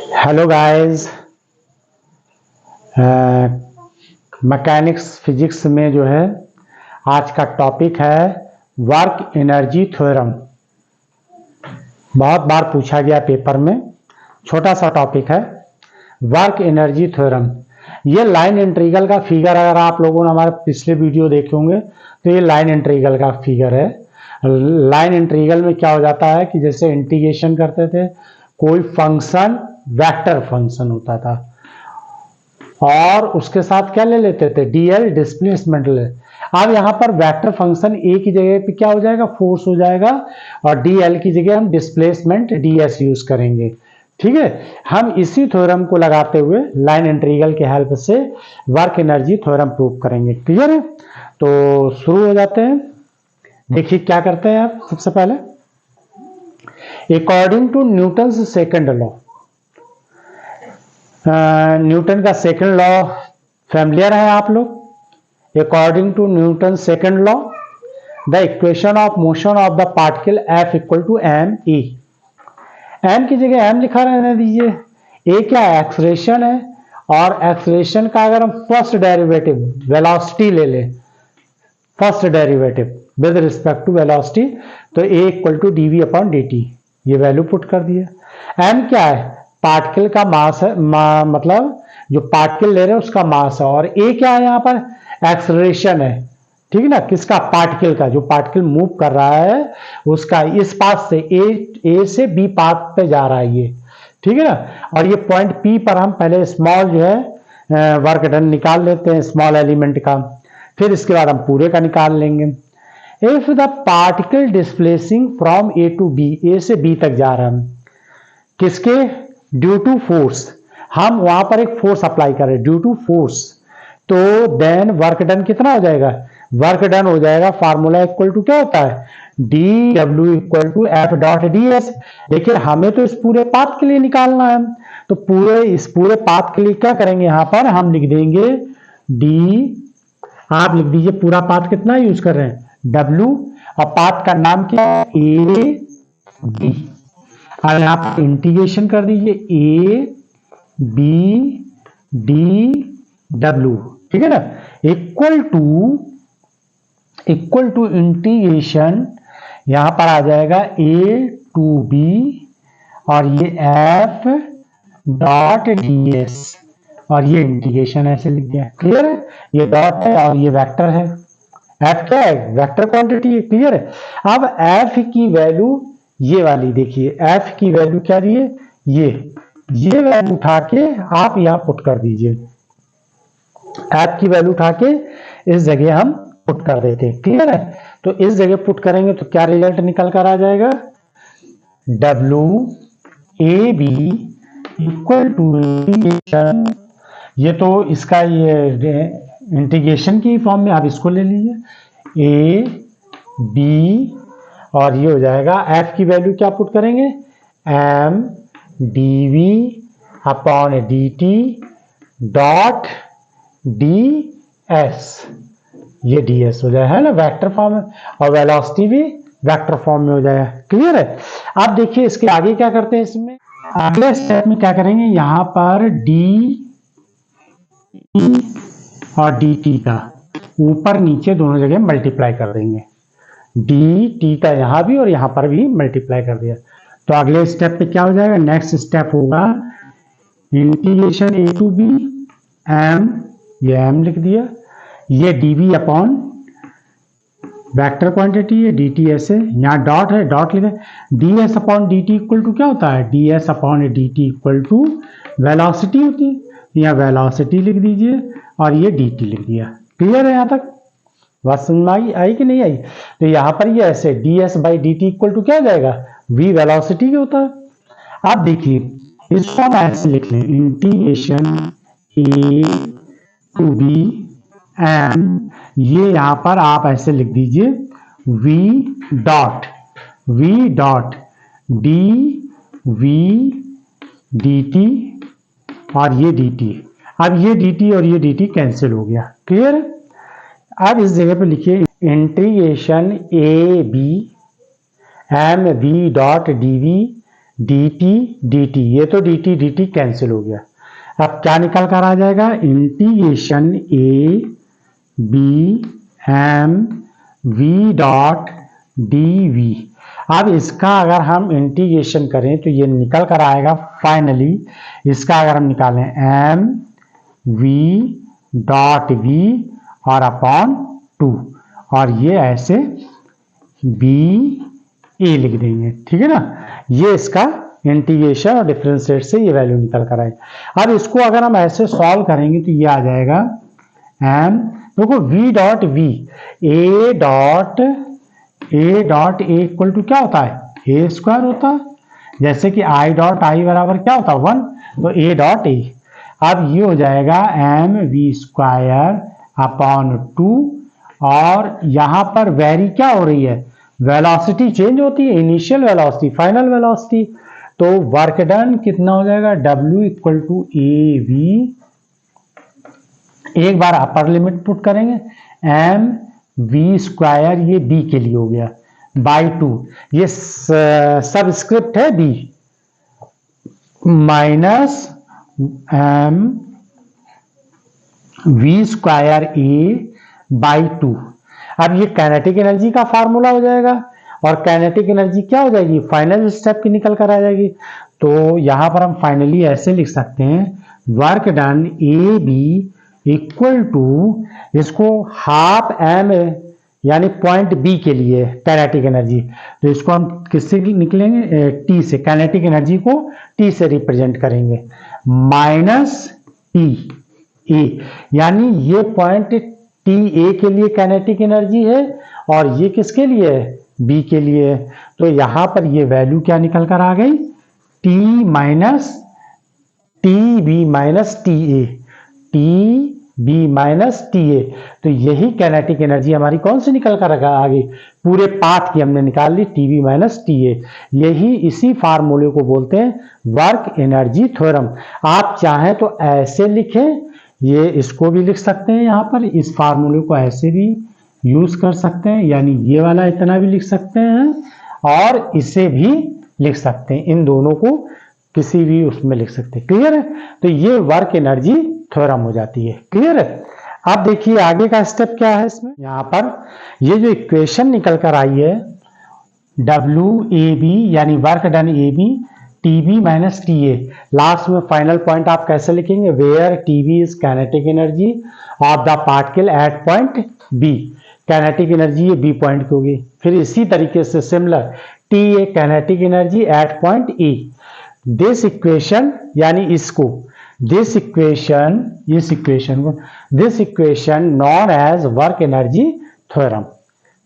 Hello guys. Mechanics physics में जो है आज का टॉपिक है वर्क एनर्जी थ्योरम। बहुत बार पूछा गया पेपर में, छोटा सा टॉपिक है वर्क एनर्जी थ्योरम। ये लाइन इंटीग्रल का फिगर, अगर आप लोगों ने हमारे पिछले वीडियो देखे होंगे तो ये लाइन इंटीग्रल का फिगर है। लाइन इंटीग्रल में क्या हो जाता है कि जैसे इंटीग्रेशन करते थे, कोई फंक्शन वेक्टर फंक्शन होता था और उसके साथ क्या ले लेते थे, डीएल डिस्प्लेसमेंट ले। अब यहाँ पर वेक्टर फंक्शन ए की जगह पे क्या हो जाएगा, फोर्स हो जाएगा, और डीएल की जगह हम डिस्प्लेसमेंट डीएस यूज करेंगे। ठीक है, हम इसी थ्योरम को लगाते हुए लाइन इंटीग्रल के हेल्प से वर्क एनर्जी थ्योरम प्रूव करेंगे। क्लियर है? तो शुरू हो जाते हैं। देखिए क्या करते हैं आप। सबसे पहले according to Newton second law, Newton का सेकंड लॉ फैमिलियर है आप लोग। According to Newton second law, the equation of motion of the particle F equal to M E. M की जगह एम लिखा रहने दीजिए। ए क्या है, एक्सलेरेशन है, और एक्सलेरेशन का अगर हम फर्स्ट डेरिवेटिव वेलोसिटी ले लें, first derivative with respect to velocity, तो a equal to d we upon D t, ये वैल्यू पुट कर दिया। एम क्या है, पार्टिकल का मास है, मतलब जो पार्टिकल ले रहे हैं उसका मास है, और ए क्या है यहाँ पर, एक्सलरेशन है। ठीक है ना, किसका, पार्टिकल का, जो पार्टिकल मूव कर रहा है उसका इस पाथ से ए से बी पाथ पे जा रहा है ये। ठीक है ना, और ये पॉइंट पी पर हम पहले स्मॉल जो है वर्क डन निकाल लेते हैं स्मॉल एलिमेंट का, फिर इसके बाद हम पूरे का निकाल लेंगे। If the particle displacing from a to b, a से बी तक जा रहा है, किसके, ड्यू टू फोर्स, हम वहां पर एक फोर्स अप्लाई कर रहे हैं ड्यू टू फोर्स, तो देन वर्क डन कितना हो जाएगा, वर्क डन हो जाएगा, फार्मूला इक्वल टू क्या होता है, D W equal to F dot D S. देखिए हमें तो इस पूरे पाथ के लिए निकालना है, तो इस पूरे पाथ के लिए क्या करेंगे, यहां पर हम लिख देंगे डी, आप लिख दीजिए पूरा पाथ कितना यूज कर रहे हैं, डब्ल्यू, और पाथ का नाम क्या है, ए बी। अब यहां पर इंटीग्रेशन कर दीजिए ए बी डी डब्ल्यू। ठीक है ना, इक्वल टू इंटीग्रेशन यहां पर आ जाएगा ए टू बी, और ये एफ डॉट डी एस, और ये इंटीग्रेशन ऐसे लिख दिया। क्लियर है, ये डॉट है और ये वेक्टर है। एफ क्या है, वेक्टर क्वांटिटी है। क्लियर है। अब एफ की वैल्यू ये वाली देखिए, एफ की वैल्यू क्या दी है, ये वैल्यू उठा के आप यहां पुट कर दीजिए। एफ की वैल्यू उठा के इस जगह हम पुट कर देते हैं। क्लियर है, तो इस जगह पुट करेंगे तो क्या रिजल्ट निकल कर आ जाएगा, W A B equal to, ये तो इसका ये इंटीग्रेशन की फॉर्म में, आप इसको ले लीजिए ए बी, और ये हो जाएगा एफ की वैल्यू क्या पुट करेंगे, M D we upon D T dot D S, ये डी एस हो जाएगा, है ना, वेक्टर फॉर्म में, और वेलोसिटी भी वेक्टर फॉर्म में हो जाएगा। क्लियर है। अब देखिए इसके आगे क्या करते हैं, इसमें अगले स्टेप में क्या करेंगे, यहां पर डी और डी टी का ऊपर नीचे दोनों जगह मल्टीप्लाई कर देंगे, डी टी का यहां भी और यहां पर भी मल्टीप्लाई कर दिया। तो अगले स्टेप पे क्या हो जाएगा, नेक्स्ट स्टेप होगा integration A to B M, ये एम लिख दिया, ये D B upon vector quantity है डी टी एस है, यहाँ डॉट है, डॉट लिखा, D S upon D T equal to क्या होता है, D S upon D T equal to velocity होती है, यहाँ वेलोसिटी लिख दीजिए और ये डी टी लिख दिया। क्लियर है यहाँ तक, बात समझ में आई कि नहीं आई। तो यहाँ पर ये ऐसे D S by D T equal to क्या हो जाएगा, वी वेलोसिटी के होता है। आप देखिए इसको हम ऐसे लिख लें, integration A to B M, ये यहां पर आप ऐसे लिख दीजिए V dot D V D T, और ये डी टी। अब ये डी टी और ये डी टी कैंसिल हो गया। क्लियर। अब इस जगह पे लिखिए integration A B M V dot D V dt, ये तो dt कैंसिल हो गया। अब क्या निकल कर आ जाएगा, integration a b m v dot dv। अब इसका अगर हम इंटीग्रेशन करें तो ये निकल कर आएगा फाइनली, इसका अगर हम निकालें m v डॉट v और अपॉन 2, और ये ऐसे b a लिख देंगे, ठीक है ना। ये इसका इंटीग्रेशन और डिफरेंशिएट से ये वैल्यू निकल कर आए। अब इसको अगर हम ऐसे सॉल्व करेंगे तो ये आ जाएगा m, देखो v dot v, a dot a equal to क्या होता है, a स्क्वायर होता है, जैसे कि i डॉट i बराबर क्या होता है 1, तो a डॉट a। अब ये हो जाएगा m v स्क्वायर अपॉन 2, और यहां पर वेरी क्या हो रही है, वेलोसिटी चेंज होती है, इनिशियल वेलोसिटी फाइनल वेलोसिटी। तो वर्क डन कितना हो जाएगा, W equal to A V, एक बार अपर लिमिट पुट करेंगे, m v स्क्वायर, ये b के लिए हो गया, बाई 2, ये सबस्क्रिप्ट है b, minus m v square a by 2। अब ये काइनेटिक एनर्जी का फार्मूला हो जाएगा, और काइनेटिक एनर्जी क्या हो जाएगी, फाइनल स्टेप की निकल कर आ जाएगी। तो यहां पर हम फाइनली ऐसे लिख सकते हैं, work done A B equal to, इसको हाफ m यानी पॉइंट बी के लिए काइनेटिक एनर्जी, तो इसको हम किससे निकलेंगे, टी से, काइनेटिक एनर्जी को टी से रिप्रेजेंट करेंगे, माइनस टी ए, यानी ये पॉइंट टी ए के लिए काइनेटिक एनर्जी है, और ये किसके लिए है, बी के लिए। तो यहां पर ये वैल्यू क्या निकल कर आ गई, T minus T B minus T A, T B minus T A. तो यही काइनेटिक एनर्जी हमारी कौन सी निकल कर आ गई, पूरे पाथ की हमने निकाल ली, t B minus T a. यही इसी फार्मूले को बोलते हैं वर्क एनर्जी थ्योरम। आप चाहें तो ऐसे लिखें, ये इसको भी लिख सकते हैं, यहाँ पर इस फार्मूले को ऐसे भी यूज कर सकते हैं, यानी ये वाला इतना भी लिख सकते हैं, और इसे भी लिख सकते हैं, इन दोनों को किसी भी उसमें लिख सकते हैं। क्लियर है, तो ये वर्क एनर्जी थ्योरम हो जाती है। क्लियर है। अब देखिए आगे का स्टेप क्या है इसमें, यहाँ पर ये जो इक्वेशन निकल कर आई है, डब्ल्यू ए बी यानी work done A B T B minus T A, last में फाइनल पॉइंट आप कैसे लिखेंगे, where T B is kinetic energy of the particle at point B, kinetic energy ये बी पॉइंट की होगी। फिर इसी तरीके से similar T A kinetic energy at point A. This equation यानी इसको, this equation known as work energy theorem.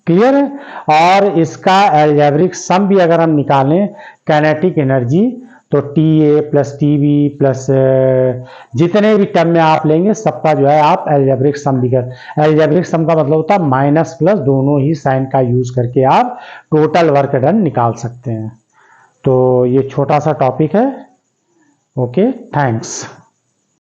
Clear है। और इसका अलजेब्रिक सम भी अगर हम निकालें काइनेटिक एनर्जी, तो T A plus T B plus जितने भी टर्म में आप लेंगे सबका जो है आप अलजेब्रिक सम भी कर, अलजेब्रिक सम का मतलब होता है माइनस प्लस दोनों ही साइन का यूज करके आप टोटल वर्क डन निकाल सकते हैं। तो ये छोटा सा टॉपिक है। Okay, thanks.